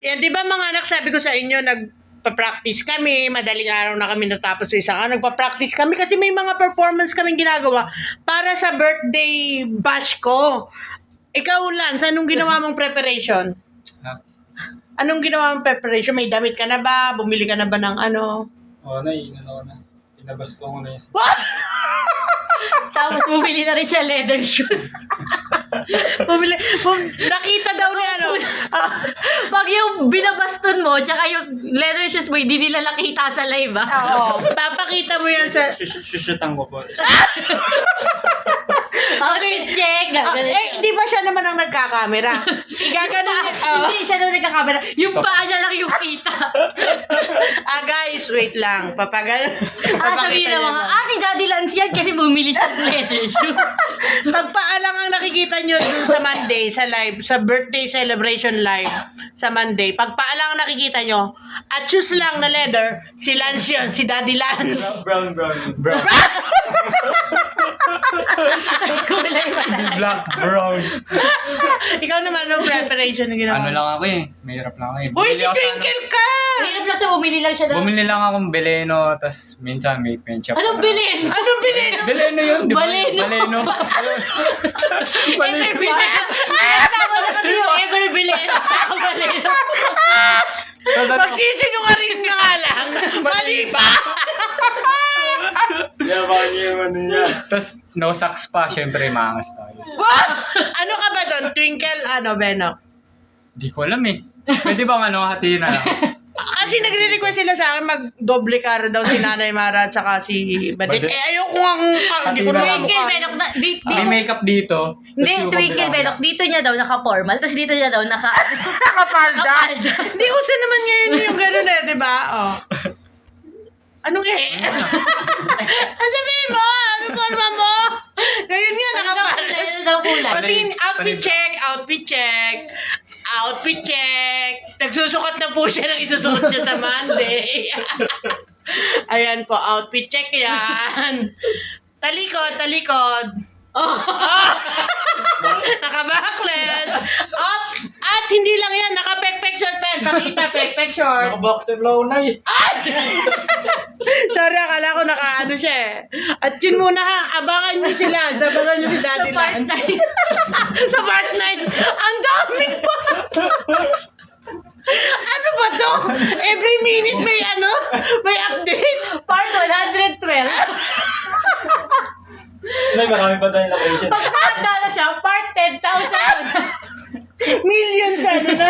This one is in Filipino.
Yan, di ba mga anak, sabi ko sa inyo, nagpa-practice kami, madaling araw na kami natapos sa isang araw, nagpa-practice kami kasi may mga performance kaming ginagawa para sa birthday bash ko. Ikaw, Lance, anong ginawa mong preparation? Ha? Anong ginawa mong preparation? May damit ka na ba? Bumili ka na ba ng ano? Oo na, inano ko na. Pinabasto ko na yung... Tapos bumili na rin siya leather shoes. Nakita daw ni ano. Pag yung binabaston mo, tsaka yung leather shoes mo, hindi nila nakita sa live, ah. Oo, papakita mo yan sa... Shushutan ko po. Okay, check. Di ba siya naman ang nagkakamera? Igaganon niya. Hindi siya daw nagkakamera. Yung paa niya lang yung kita. Guys, wait lang. Sabihin na mga, si Daddy Lance yan kasi bumili siya ng leather shoes. Pagpaalang ang nakikita nyo dun sa Monday, sa live, sa birthday celebration live, sa Monday, pagpaalang ang nakikita nyo, at shoes lang na leather, si Lance yun, si Daddy Lance. Brown. Kulay pa talaga. Black, brown. Ikaw naman, no preparation na ginawa. Ano lang ako eh. Mahirap lang ako eh. Uy, si Twinkle ka! Hirap lang siya, bumili lang siya. Bumili lang akong Beleno, tas minsan may pen shop. Anong bilhin? Anong bilhin? Beleno yun, di ba? Baleno. Baleno. Ever bilhin? Tama na kasi yung ever bilhin. Baleno. Magsisinungaling na nga lang. Mali pa! Yaman niya yung ano niya. Tas no socks pa, syempre maangas tayo. What? Ano ka ba doon? Twinkle, Beno? Di ko alam eh. Pwede bang hatiin na lang? Kasi nagre-request sila sa akin mag-doble car daw si Nanay Mara at saka si Badit. Ayoko nga hindi ko naman Twinkle, mukha. Belok na. May makeup dito. Hindi, Twinkle, Belok. Dito niya daw naka-formal, tapos dito niya daw Nakapalda. naka-palda. Hindi uso naman ngayon yung gano'n eh, di ba? Oh. Anong Ang sabihin mo? Anong forma mo? Ngayon nga, nakapalda. Ano daw kulay? Patingin, outfit check. Nagsusukat na po siya ng isusuot niya sa Monday. Ayan po, outfit check yan. Talikod. Oh. Naka-backless. At hindi lang yan, naka-pek-pek short pen. Pakita, pek-pek short. Naka-boxer low na eh. Sorry, akala ko naka-ano siya eh. At yun muna ha, abangan nyo sila. Abangan nyo si Daddy Sa part Lance. 9. Sa part 9. Ang daming pa. Ano ba to? Every minute may may update. Part 112. Nay, marami pa tayong location. Pag tumanda na siya, part 10,000. Millions na.